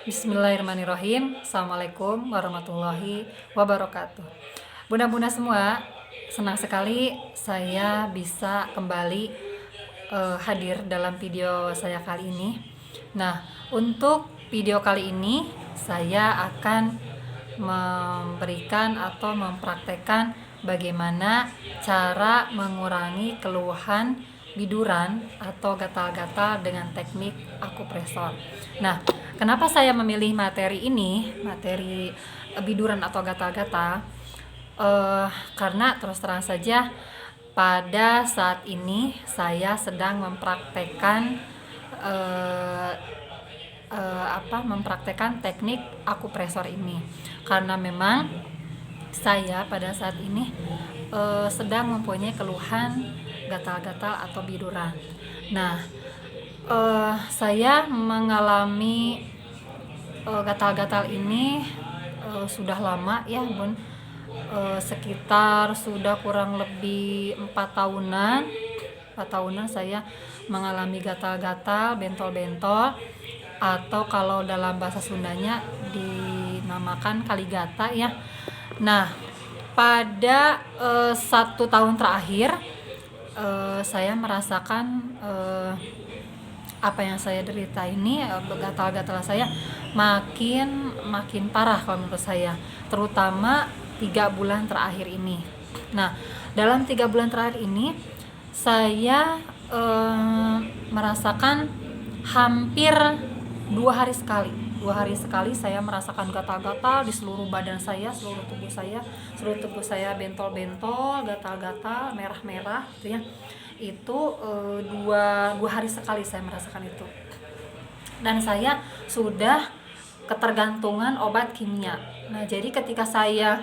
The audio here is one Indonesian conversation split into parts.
Bismillahirrahmanirrahim. Assalamualaikum warahmatullahi wabarakatuh. Bunda-bunda semua, senang sekali saya bisa kembali hadir dalam video saya kali ini. Nah, untuk video kali ini saya akan memberikan atau mempraktekkan bagaimana cara mengurangi keluhan biduran atau gatal-gatal dengan teknik akupresur. Nah, kenapa saya memilih materi ini, materi biduran atau gatal-gatal? Karena terus terang saja pada saat ini saya sedang mempraktekkan teknik akupresur ini, karena memang saya pada saat ini sedang mempunyai keluhan gatal-gatal atau biduran. Nah, saya mengalami gatal-gatal ini sudah lama ya Bun, sekitar sudah kurang lebih 4 tahunan saya mengalami gatal-gatal, bentol-bentol, atau kalau dalam bahasa Sundanya dinamakan kaligata ya. Nah, pada 1 tahun terakhir saya merasakan apa yang saya derita ini, gatal-gatal saya makin parah kalau menurut saya, terutama 3 bulan terakhir ini. Nah, dalam 3 bulan terakhir ini saya merasakan hampir 2 hari sekali saya merasakan gatal-gatal di seluruh badan saya, seluruh tubuh saya bentol-bentol, gatal-gatal, merah-merah gitu ya. Itu dua hari sekali saya merasakan itu, dan saya sudah ketergantungan obat kimia. Nah, jadi ketika saya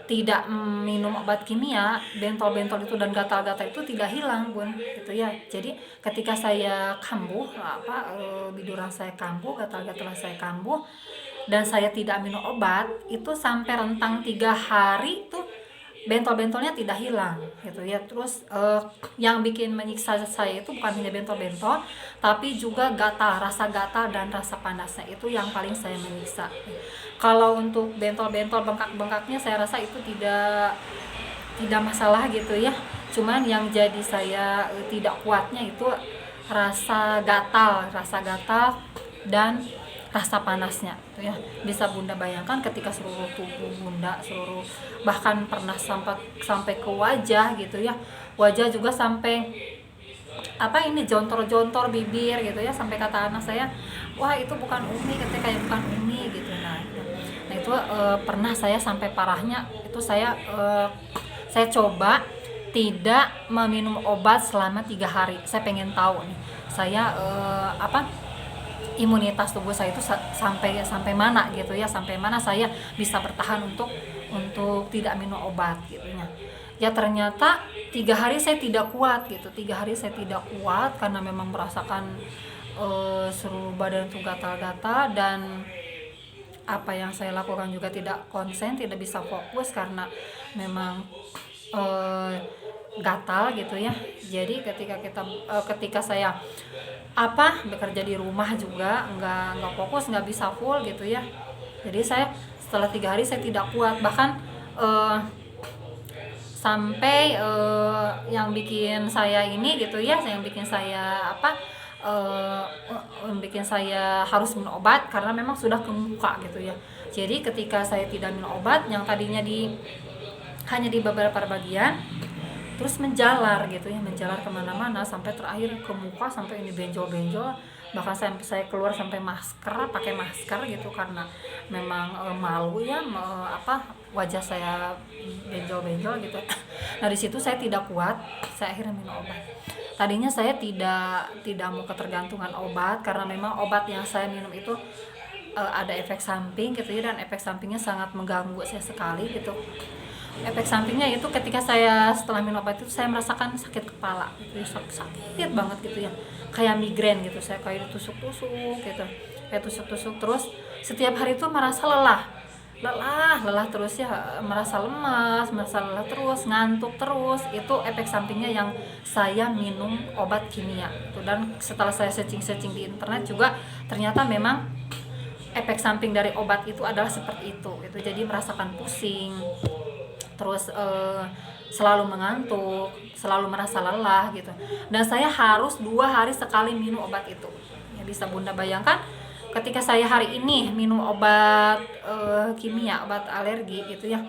tidak minum obat kimia, bentol-bentol itu dan gatal-gatal itu tidak hilang Bun gitu ya. Jadi ketika saya kambuh, biduran saya kambuh, gatal-gatal saya kambuh, dan saya tidak minum obat, itu sampai rentang 3 hari tuh bentol-bentolnya tidak hilang gitu ya. Terus yang bikin menyiksa saya itu bukan hanya bentol-bentol, tapi juga rasa gatal dan rasa panasnya itu yang paling saya menyiksa. Kalau untuk bentol-bentol, bengkak-bengkaknya saya rasa itu tidak masalah gitu ya. Cuman yang jadi saya tidak kuatnya itu rasa gatal dan rasa panasnya gitu ya. Bisa Bunda bayangkan ketika seluruh tubuh Bunda, bahkan pernah sampai ke wajah gitu ya. Wajah juga sampai jontor-jontor bibir gitu ya, sampai kata anak saya, wah itu bukan Umi, ketika bukan Umi gitu. Nah itu pernah saya sampai parahnya itu saya coba tidak meminum obat selama 3 hari. Saya pengen tahu nih saya imunitas tubuh saya itu sampai mana gitu ya, sampai mana saya bisa bertahan untuk tidak minum obat gitu ya. Ternyata 3 hari saya tidak kuat gitu. 3 hari saya tidak kuat karena memang merasakan seluruh badan itu gatal-gatal, dan apa yang saya lakukan juga tidak konsen, tidak bisa fokus karena memang gatal gitu ya. Jadi ketika saya bekerja di rumah juga nggak fokus, nggak bisa full gitu ya. Jadi saya setelah 3 hari saya tidak kuat, bahkan sampai yang bikin saya ini gitu ya, yang bikin saya harus minum obat karena memang sudah ke muka gitu ya. Jadi ketika saya tidak minum obat, yang tadinya hanya di beberapa bagian, terus menjalar gitu ya, menjalar kemana-mana sampai terakhir ke muka, sampai ini benjol-benjol, bahkan saya keluar sampai pakai masker gitu karena memang malu ya, wajah saya benjol-benjol gitu. Nah di situ saya tidak kuat, saya akhirnya minum obat. Tadinya saya tidak mau ketergantungan obat karena memang obat yang saya minum itu ada efek samping gitu ya, dan efek sampingnya sangat mengganggu saya sekali gitu. Efek sampingnya itu ketika saya setelah minum obat itu saya merasakan sakit kepala gitu, sakit banget gitu ya, kayak migrain gitu. Saya kayak ditusuk-tusuk gitu, kayak tusuk-tusuk terus. Setiap hari itu merasa lelah terus ya, merasa lemas, merasa lelah terus, ngantuk terus. Itu efek sampingnya yang saya minum obat kimia gitu. Dan setelah saya searching di internet juga ternyata memang efek samping dari obat itu adalah seperti itu gitu. Jadi merasakan pusing, terus selalu mengantuk, selalu merasa lelah gitu. Dan saya harus 2 hari sekali minum obat itu. Ya bisa Bunda bayangkan, ketika saya hari ini minum obat kimia, obat alergi gitu ya,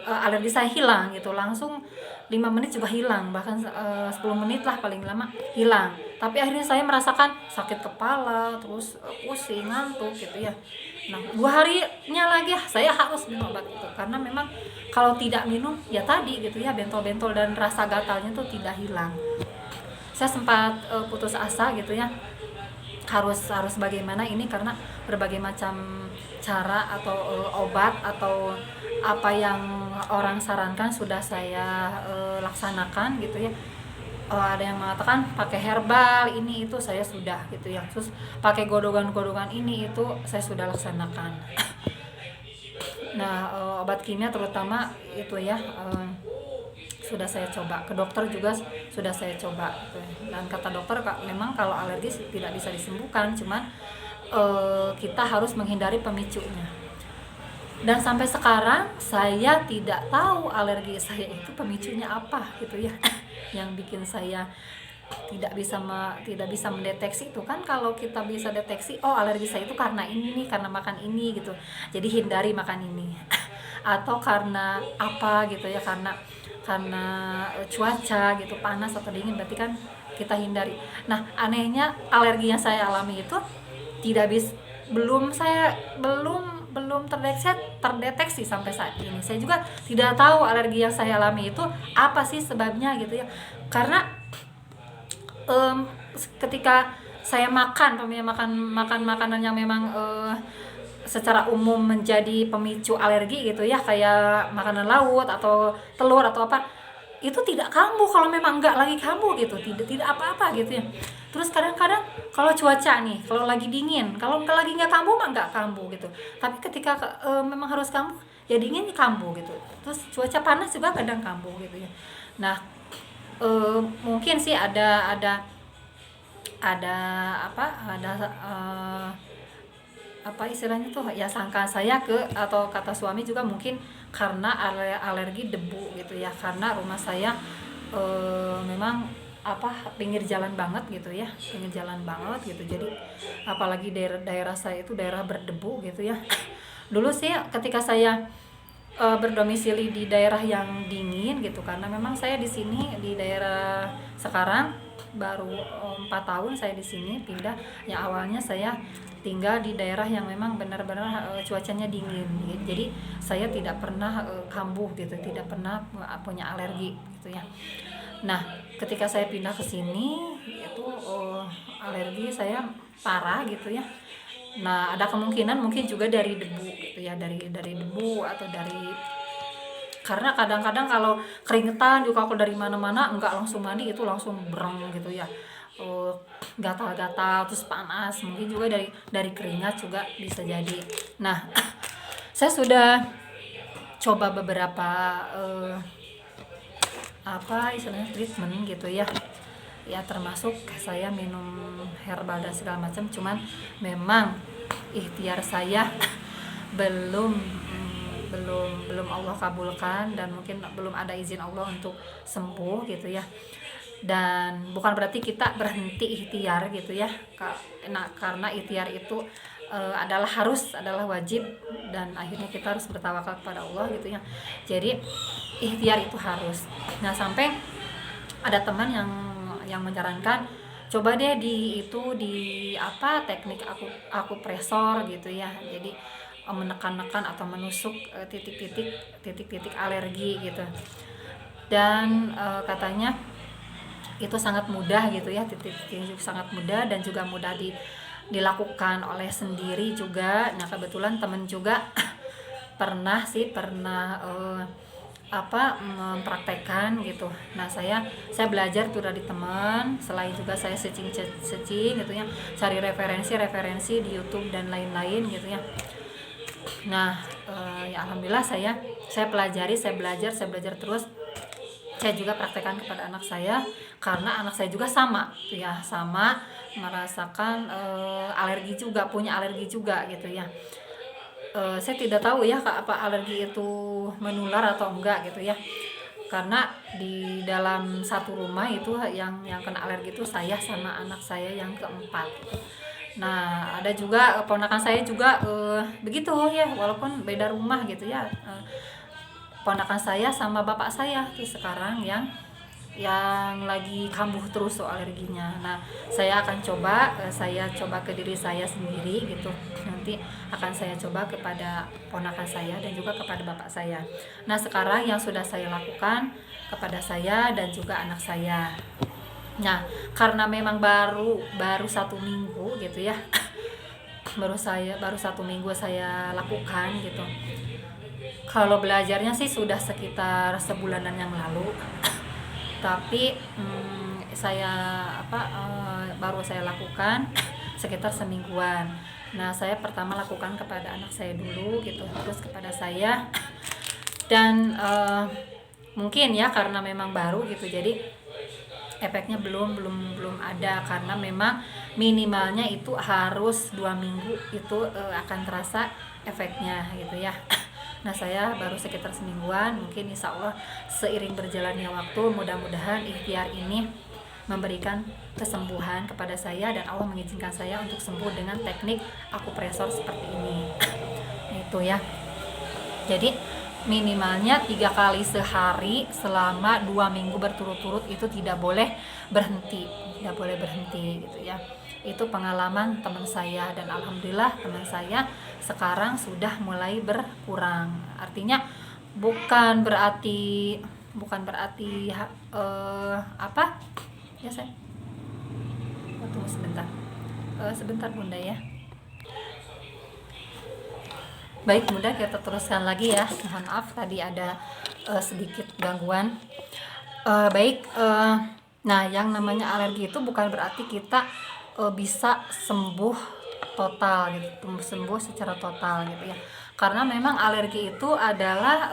alergi saya hilang gitu, langsung 5 menit juga hilang, bahkan 10 menit lah paling lama hilang. Tapi akhirnya saya merasakan sakit kepala, terus pusing, ngantuk gitu ya. Nah 2 harinya lagi saya harus minum obat itu, karena memang kalau tidak minum ya tadi gitu ya, bentol-bentol dan rasa gatalnya tuh tidak hilang. Saya sempat putus asa gitu ya, harus bagaimana ini, karena berbagai macam cara atau obat atau apa yang orang sarankan sudah saya laksanakan gitu ya. Ada yang mengatakan pakai herbal ini itu, saya sudah gitu ya, terus pakai godongan-godongan ini itu saya sudah laksanakan. Nah obat kimia terutama itu ya, sudah saya coba, ke dokter juga sudah saya coba gitu. Dan kata dokter memang kalau alergi tidak bisa disembuhkan, cuman kita harus menghindari pemicunya. Dan sampai sekarang saya tidak tahu alergi saya itu pemicunya apa gitu ya. Yang bikin saya tidak bisa mendeteksi itu kan. Kalau kita bisa deteksi, oh alergi saya itu karena ini nih, karena makan ini gitu, jadi hindari makan ini. Atau karena apa gitu ya, karena cuaca gitu, panas atau dingin, berarti kan kita hindari. Nah anehnya alergi yang saya alami itu belum terdeteksi sampai saat ini. Saya juga tidak tahu alergi yang saya alami itu apa sih sebabnya gitu ya. Karena ketika saya makan makanan yang memang secara umum menjadi pemicu alergi gitu ya, kayak makanan laut atau telur atau apa, itu tidak kambuh kalau memang enggak lagi kambuh gitu, tidak apa-apa gitu ya. Terus kadang-kadang kalau cuaca nih, kalau lagi dingin, kalau lagi nggak kambuh mah nggak kambuh gitu. Tapi ketika memang harus kambuh, ya dingin kambuh gitu. Terus cuaca panas juga kadang kambuh gitu ya. Nah mungkin sih ada apa istilahnya tuh ya, sangka saya atau kata suami juga mungkin karena alergi debu gitu ya, karena rumah saya memang pinggir jalan banget gitu ya, jadi apalagi daerah saya itu daerah berdebu gitu ya. Dulu sih ketika saya berdomisili di daerah yang dingin gitu, karena memang saya di sini di daerah sekarang baru 4 tahun saya di sini pindah. Yang awalnya saya tinggal di daerah yang memang benar-benar cuacanya dingin gitu. Jadi saya tidak pernah kambuh gitu, tidak pernah punya alergi gitu ya. Nah ketika saya pindah ke sini itu alergi saya parah gitu ya. Nah ada kemungkinan mungkin juga dari debu gitu ya, dari debu atau karena kadang-kadang kalau keringetan juga, kalau dari mana-mana enggak langsung mandi itu langsung bereng gitu ya, gatal-gatal terus panas, mungkin juga dari keringat juga bisa jadi. Nah saya sudah coba beberapa istilahnya treatment gitu ya, termasuk saya minum herbal dan segala macam, cuman memang ikhtiar saya belum Allah kabulkan, dan mungkin belum ada izin Allah untuk sembuh gitu ya. Dan bukan berarti kita berhenti ikhtiar gitu ya, karena ikhtiar itu adalah wajib, dan akhirnya kita harus bertawakal kepada Allah gitu ya. Jadi ikhtiar itu harus. Nah sampai ada teman yang menyarankan, coba deh di teknik akupresor gitu ya, jadi menekan-nekan atau menusuk titik-titik alergi gitu. Dan katanya itu sangat mudah gitu ya, titik-titik sangat mudah dan juga mudah dilakukan oleh sendiri juga. Nah kebetulan temen juga pernah mempraktekkan gitu. Nah saya belajar tuh dari teman, selain juga saya searching gitu ya, cari referensi di YouTube dan lain-lain gitu ya. Nah ya alhamdulillah saya pelajari, saya belajar terus saya juga praktekkan kepada anak saya, karena anak saya juga sama gitu ya, sama merasakan alergi juga, punya alergi juga gitu ya. Saya tidak tahu ya apa alergi itu menular atau enggak gitu ya, karena di dalam satu rumah itu yang kena alergi itu saya sama anak saya yang keempat. Nah, ada juga ponakan saya juga begitu ya, walaupun beda rumah gitu ya. Ponakan saya sama bapak saya tuh sekarang yang lagi kambuh terus soal alerginya. Nah, saya akan coba, saya coba ke diri saya sendiri gitu. Nanti akan saya coba kepada ponakan saya dan juga kepada bapak saya. Nah, sekarang yang sudah saya lakukan kepada saya dan juga anak saya. Nah, karena memang baru 1 minggu gitu ya. baru 1 minggu saya lakukan gitu. Kalau belajarnya sih sudah sekitar sebulanan yang lalu. Tapi saya baru saya lakukan sekitar semingguan. Nah, saya pertama lakukan kepada anak saya dulu gitu, terus kepada saya, dan mungkin ya karena memang baru gitu, jadi efeknya belum ada, karena memang minimalnya itu harus 2 minggu itu akan terasa efeknya gitu ya. Nah, saya baru sekitar semingguan, mungkin insya Allah seiring berjalannya waktu, mudah-mudahan ikhtiar ini memberikan kesembuhan kepada saya dan Allah mengizinkan saya untuk sembuh dengan teknik akupresur seperti ini. Itu ya. Jadi minimalnya 3 kali sehari selama 2 minggu berturut-turut, itu tidak boleh berhenti gitu ya. Itu pengalaman teman saya, dan alhamdulillah teman saya sekarang sudah mulai berkurang. Artinya bukan berarti apa ya, saya tunggu sebentar Bunda ya. Baik Bunda, kita teruskan lagi ya. Mohon maaf tadi ada sedikit gangguan. Nah, yang namanya alergi itu bukan berarti kita bisa sembuh total gitu, sembuh secara total gitu ya. Karena memang alergi itu adalah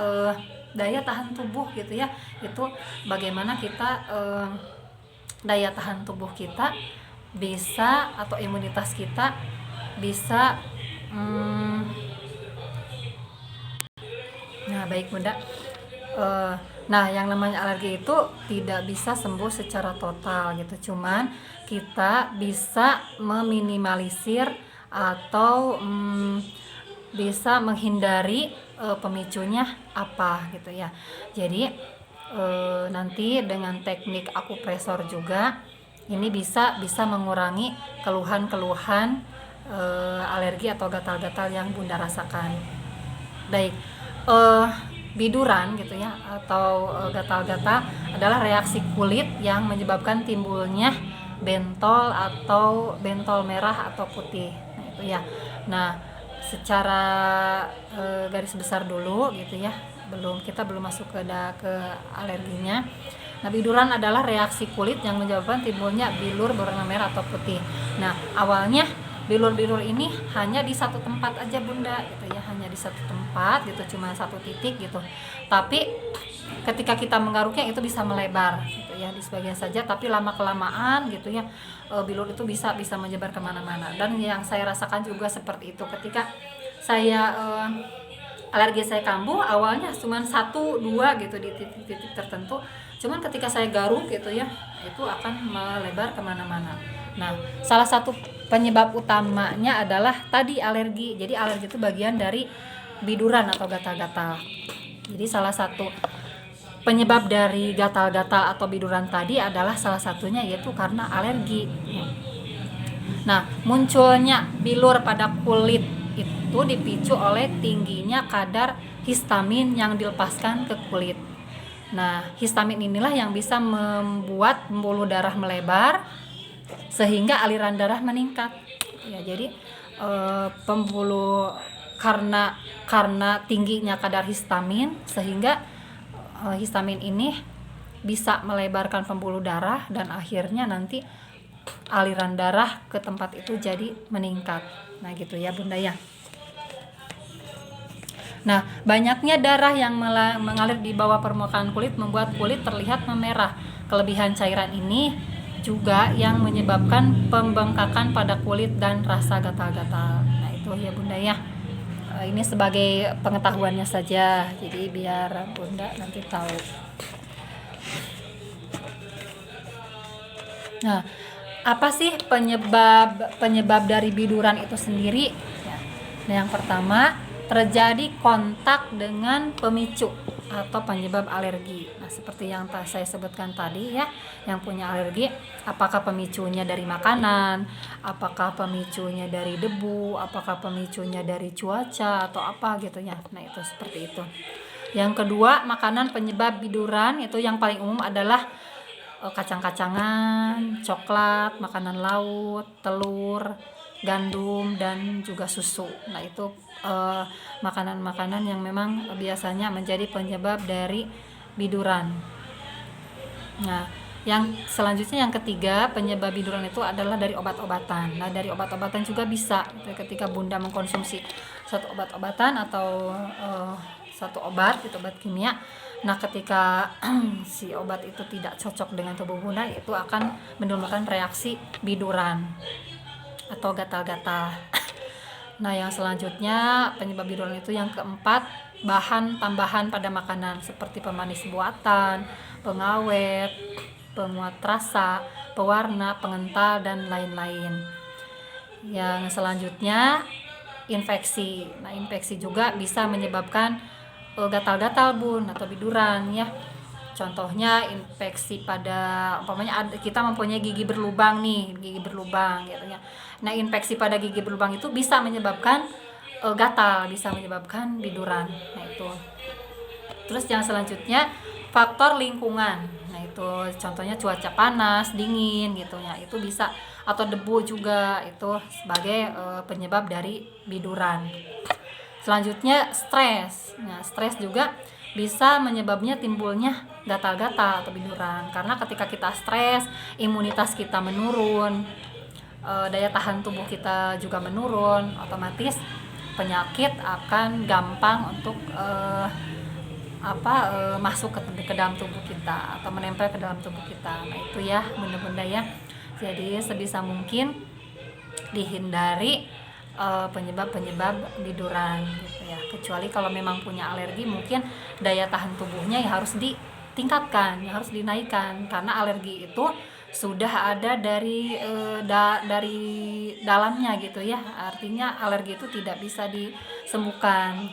daya tahan tubuh gitu ya. Itu bagaimana kita daya tahan tubuh kita bisa, atau imunitas kita bisa nah baik Bunda. Nah, yang namanya alergi itu tidak bisa sembuh secara total gitu. Cuman kita bisa meminimalisir atau bisa menghindari pemicunya apa gitu ya. Jadi nanti dengan teknik akupresur juga ini bisa mengurangi keluhan-keluhan alergi atau gatal-gatal yang Bunda rasakan. Baik. Biduran gitu ya, atau gatal-gatal adalah reaksi kulit yang menyebabkan timbulnya bentol atau bentol merah atau putih. Nah, itu ya. Nah, secara garis besar dulu gitu ya. Kita belum masuk ke alerginya. Nah, biduran adalah reaksi kulit yang menyebabkan timbulnya bilur berwarna merah atau putih. Nah, awalnya bilur-bilur ini hanya di satu tempat aja Bunda gitu ya, hanya di satu tempat gitu, cuma satu titik gitu. Tapi ketika kita menggaruknya itu bisa melebar gitu ya, di sebagian saja, tapi lama kelamaan gitu ya bilur itu bisa menyebar kemana-mana. Dan yang saya rasakan juga seperti itu ketika saya alergi saya kambuh, awalnya cuma 1-2 gitu di titik-titik tertentu, cuman ketika saya garuk gitu ya itu akan melebar kemana-mana. Nah, salah satu penyebab utamanya adalah tadi alergi. Jadi alergi itu bagian dari biduran atau gatal-gatal. Jadi salah satu penyebab dari gatal-gatal atau biduran tadi adalah salah satunya yaitu karena alergi. Nah, munculnya bilur pada kulit itu dipicu oleh tingginya kadar histamin yang dilepaskan ke kulit. Nah, histamin inilah yang bisa membuat pembuluh darah melebar sehingga aliran darah meningkat. Ya, jadi karena tingginya kadar histamin sehingga histamin ini bisa melebarkan pembuluh darah dan akhirnya nanti aliran darah ke tempat itu jadi meningkat. Nah, gitu ya Bunda ya. Nah, banyaknya darah yang mengalir di bawah permukaan kulit membuat kulit terlihat memerah. Kelebihan cairan ini juga yang menyebabkan pembengkakan pada kulit dan rasa gatal-gatal. Nah, itu ya Bunda ya. Ini sebagai pengetahuannya saja, jadi biar Bunda nanti tahu. Nah, apa sih penyebab dari biduran itu sendiri? Nah, yang pertama, terjadi kontak dengan pemicu atau penyebab alergi. Nah, seperti yang saya sebutkan tadi ya, yang punya alergi, apakah pemicunya dari makanan, apakah pemicunya dari debu, apakah pemicunya dari cuaca atau apa gitu ya. Nah, itu seperti itu. Yang kedua, makanan penyebab biduran itu yang paling umum adalah kacang-kacangan, coklat, makanan laut, telur, gandum, dan juga susu. Nah, itu makanan-makanan yang memang biasanya menjadi penyebab dari biduran. Nah, yang selanjutnya yang ketiga, penyebab biduran itu adalah dari obat-obatan. Nah, dari obat-obatan juga bisa ketika Bunda mengkonsumsi satu obat-obatan atau satu obat, itu obat kimia. Nah, ketika si obat itu tidak cocok dengan tubuh Bunda, itu akan menimbulkan reaksi biduran atau gatal-gatal. Nah, yang selanjutnya penyebab biduran itu yang keempat, bahan tambahan pada makanan seperti pemanis buatan, pengawet, penguat rasa, pewarna, pengental, dan lain-lain. Yang selanjutnya infeksi. Nah, infeksi juga bisa menyebabkan gatal-gatal Bun atau biduran ya. Contohnya infeksi pada umpamanya kita mempunyai gigi berlubang gitu ya. Nah, infeksi pada gigi berlubang itu bisa menyebabkan gatal, bisa menyebabkan biduran. Nah, itu. Terus yang selanjutnya faktor lingkungan. Nah, itu contohnya cuaca panas, dingin gitu ya. Itu bisa, atau debu juga, itu sebagai penyebab dari biduran. Selanjutnya stres. Nah, stres juga bisa menyebabnya timbulnya gatal-gatal atau biduran, karena ketika kita stres, imunitas kita menurun, daya tahan tubuh kita juga menurun, otomatis penyakit akan gampang untuk masuk ke dalam tubuh kita atau menempel ke dalam tubuh kita. Nah, itu ya bunda-bunda ya. Jadi sebisa mungkin dihindari penyebab-penyebab biduran gitu ya. Kecuali kalau memang punya alergi, mungkin daya tahan tubuhnya ya harus ditingkatkan, ya harus dinaikkan, karena alergi itu sudah ada dari dalamnya gitu ya. Artinya alergi itu tidak bisa disembuhkan,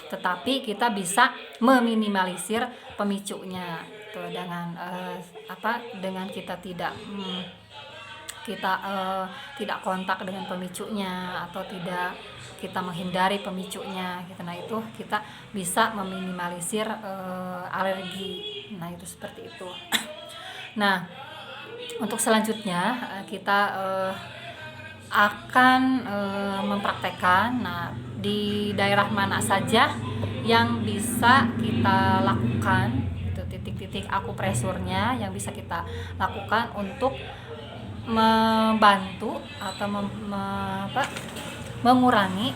tetapi kita bisa meminimalisir pemicunya tuh, dengan dengan kita tidak kontak dengan pemicunya atau tidak kita menghindari pemicunya gitu. Nah, itu kita bisa meminimalisir alergi. Nah, itu seperti itu. Nah, untuk selanjutnya kita akan mempraktekkan di daerah mana saja yang bisa kita lakukan, itu titik-titik akupresurnya yang bisa kita lakukan untuk membantu atau mengurangi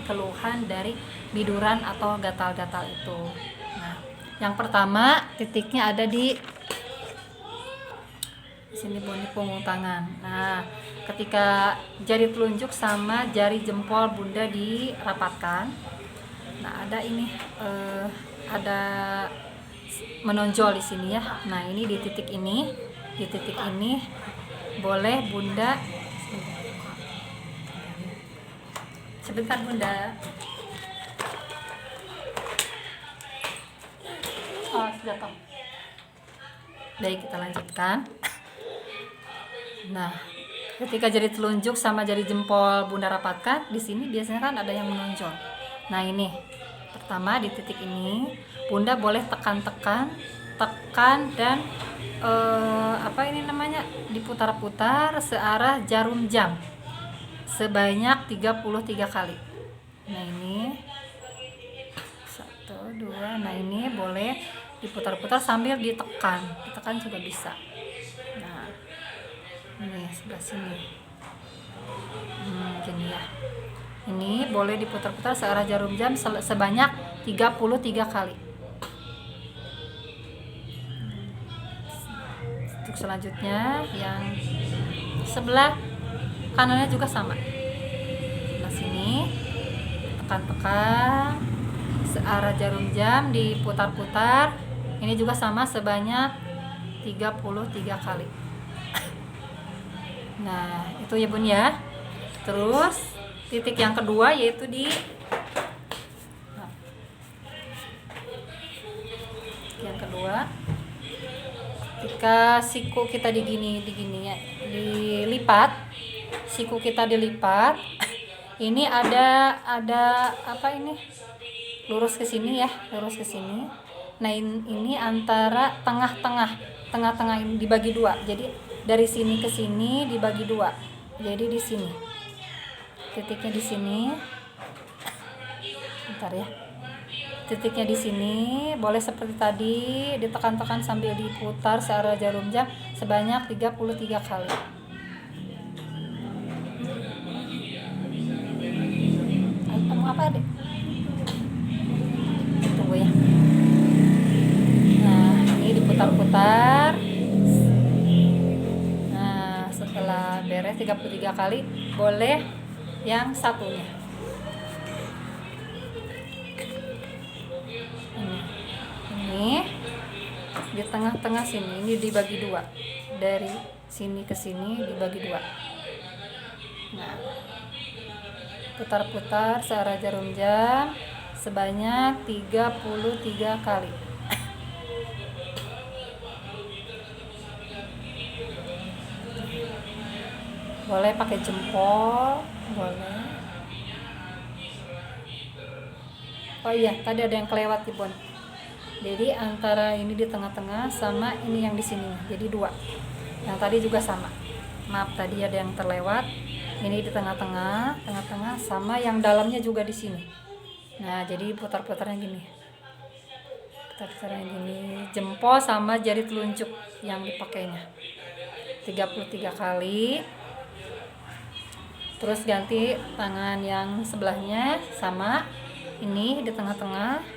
keluhan dari biduran atau gatal-gatal itu. Nah, yang pertama titiknya ada di sini di punggung tangan. Nah, ketika jari telunjuk sama jari jempol Bunda dirapatkan, nah ada ini ada menonjol di sini ya. Nah, ini di titik ini boleh Bunda sebentar Bunda. Oh, sudah tahu. Baik, kita lanjutkan. Nah, ketika jari telunjuk sama jari jempol Bunda rapatkan, di sini biasanya kan ada yang menonjol. Nah, ini pertama di titik ini Bunda boleh tekan dan diputar-putar searah jarum jam sebanyak 33 kali. Nah, ini 1, 2. Nah, ini boleh diputar-putar sambil ditekan juga bisa. Nah, ini sebelah sini gini ya. Ini boleh diputar-putar searah jarum jam sebanyak 33 kali. Untuk selanjutnya yang sebelah kanannya juga sama. Sebelah sini tekan-tekan searah jarum jam, diputar-putar. Ini juga sama sebanyak 33 kali. Nah, itu ya Bun ya. Terus titik yang kedua yaitu di yang kedua, ketika siku kita digini ya, dilipat, siku kita dilipat. Ini ada apa ini? Lurus ke sini ya, lurus ke sini. Nah, ini antara tengah-tengah ini dibagi dua. Jadi dari sini ke sini dibagi dua. Jadi di sini. Titiknya di sini. Bentar ya. Titiknya di sini, boleh seperti tadi ditekan-tekan sambil diputar searah jarum jam sebanyak 33 kali. Kamu apa, Dek? Tunggu ya. Nah, ini diputar-putar. Nah, setelah beres 33 kali, boleh yang satunya. Ini di tengah-tengah sini, ini dibagi dua. Dari sini ke sini dibagi dua. Nah, putar-putar searah jarum jam sebanyak 33 kali. Boleh pakai jempol, boleh. Oh iya, tadi ada yang kelewat ya Bon. Jadi antara ini di tengah-tengah sama ini yang di sini, jadi dua. Yang tadi juga sama. Maaf, tadi ada yang terlewat. Ini di tengah-tengah sama yang dalamnya juga di sini. Nah, jadi putar-putarnya gini. Putar-putarnya gini, jempol sama jari telunjuk yang dipakainya. 33 kali. Terus ganti tangan yang sebelahnya sama ini di tengah-tengah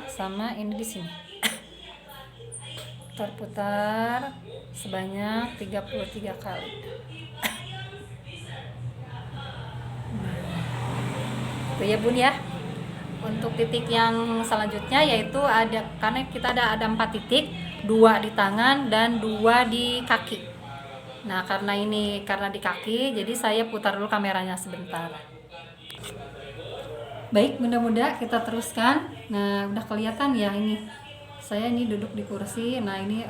sama ini di sini. Putar-putar sebanyak 33 kali. Itu ya Bun ya. Untuk titik yang selanjutnya yaitu ada, karena kita ada 4 titik, 2 di tangan dan 2 di kaki. Nah, karena di kaki, jadi saya putar dulu kameranya sebentar. Baik, mudah-mudahan kita teruskan. Nah, udah kelihatan ya ini. Saya ini duduk di kursi. Nah, ini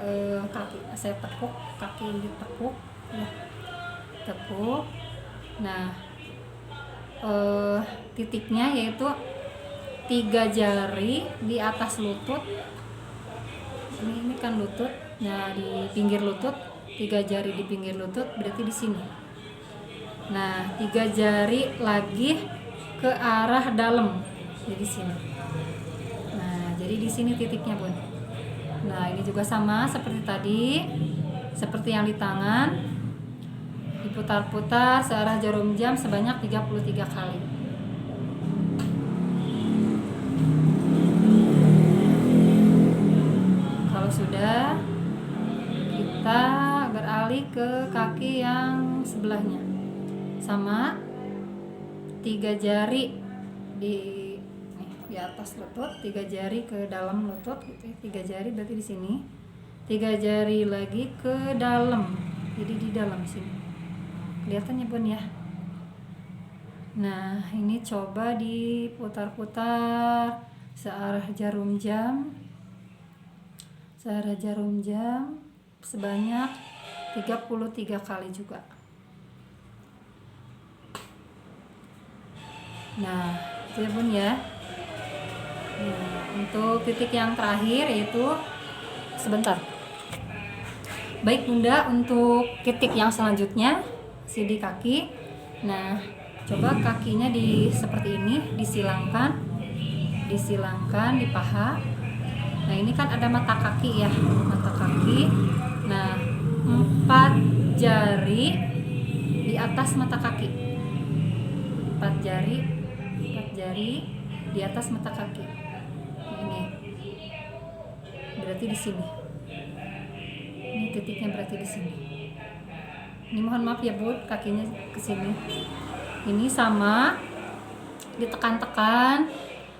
kaki saya tekuk, kaki ditekuk ya. Tekuk. Nah, titiknya yaitu 3 jari di atas lutut. Ini kan lutut. Nah, di pinggir lutut, 3 jari di pinggir lutut berarti di sini. Nah, 3 jari lagi ke arah dalam, jadi sini. Nah, jadi di sini titiknya Bun. Nah, ini juga sama seperti tadi, seperti yang di tangan, diputar-putar searah jarum jam sebanyak 33 kali. Kalau sudah, kita beralih ke kaki yang sebelahnya. Sama 3 jari di atas lutut, 3 jari ke dalam lutut gitu ya. 3 jari berarti di sini. 3 jari lagi ke dalam. Jadi di dalam sini. Kelihatan ya Bun ya. Nah, ini coba diputar-putar searah jarum jam. Searah jarum jam sebanyak 33 kali juga. Nah, itu ya Bun ya. Nah, untuk titik yang terakhir yaitu sebentar. Baik Bunda, untuk titik yang selanjutnya di kaki. Nah, coba kakinya seperti ini, disilangkan di paha. Nah, ini kan ada mata kaki ya, mata kaki. Nah, 4 jari di atas mata kaki. 4 jari di atas mata kaki. Ini berarti di sini. Ini titiknya berarti di sini. Ini mohon maaf ya Bun, kakinya ke sini. Ini sama ditekan-tekan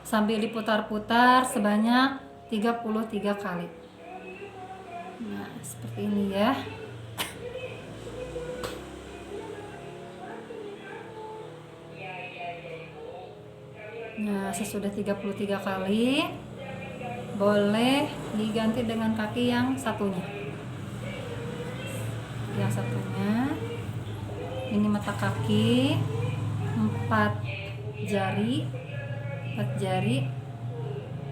sambil diputar-putar sebanyak 33 kali. Nah, seperti ini ya. Nah, sesudah 33 kali boleh diganti dengan kaki yang satunya. Yang satunya ini mata kaki 4 jari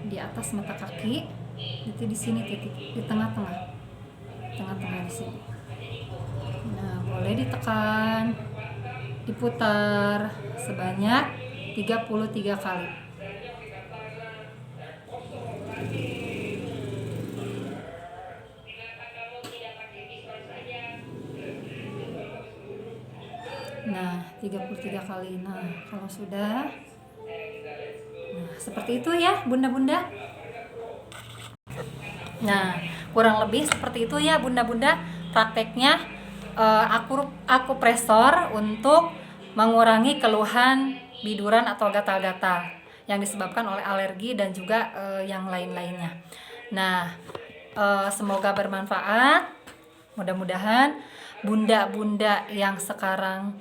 di atas mata kaki, itu di sini titik di tengah-tengah di sini. Nah, boleh ditekan, diputar sebanyak 33 kali. Nah, 33 kali. Nah, kalau sudah, nah seperti itu ya bunda-bunda. Nah, kurang lebih seperti itu ya bunda-bunda prakteknya akupresor untuk mengurangi keluhan biduran atau gatal-gatal yang disebabkan oleh alergi dan juga yang lain-lainnya. Nah, semoga bermanfaat. Mudah-mudahan bunda-bunda yang sekarang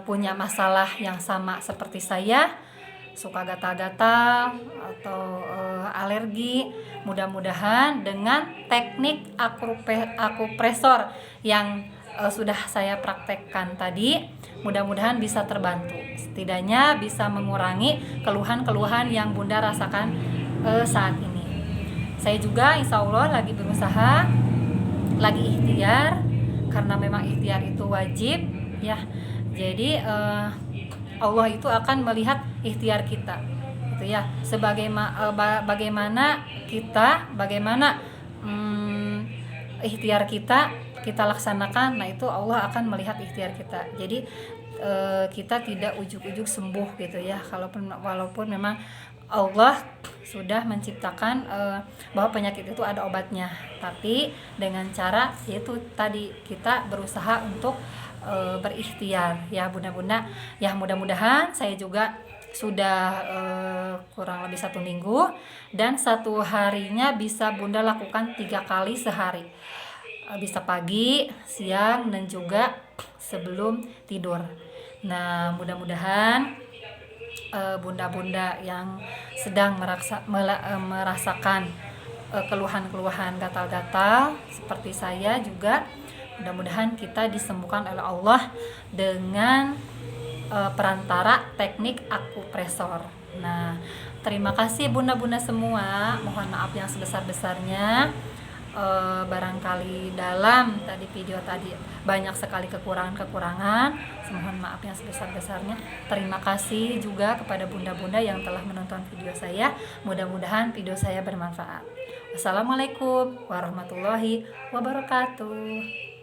punya masalah yang sama seperti saya, suka gatal-gatal atau alergi, mudah-mudahan dengan teknik akupresor yang sudah saya praktekkan tadi, mudah-mudahan bisa terbantu, setidaknya bisa mengurangi keluhan-keluhan yang bunda rasakan saat ini. Saya juga insya Allah lagi berusaha, lagi ikhtiar, karena memang ikhtiar itu wajib ya. Jadi Allah itu akan melihat ikhtiar kita, gitu ya. Bagaimana ikhtiar kita laksanakan, nah itu Allah akan melihat ikhtiar kita. Jadi kita tidak ujuk-ujuk sembuh gitu ya. Walaupun memang Allah sudah menciptakan bahwa penyakit itu ada obatnya, tapi dengan cara yaitu tadi kita berusaha untuk berikhtiar ya bunda-bunda ya. Mudah-mudahan saya juga sudah kurang lebih 1 minggu, dan 1 harinya bisa bunda lakukan 3 kali sehari, bisa pagi, siang, dan juga sebelum tidur. Nah, mudah-mudahan bunda-bunda yang sedang merasakan keluhan-keluhan gatal-gatal seperti saya juga, mudah-mudahan kita disembuhkan oleh Allah dengan perantara teknik akupresor. Nah, terima kasih bunda-bunda semua. Mohon maaf yang sebesar-besarnya. Barangkali dalam video tadi banyak sekali kekurangan-kekurangan. Mohon maaf yang sebesar-besarnya. Terima kasih juga kepada bunda-bunda yang telah menonton video saya. Mudah-mudahan video saya bermanfaat. Wassalamualaikum warahmatullahi wabarakatuh.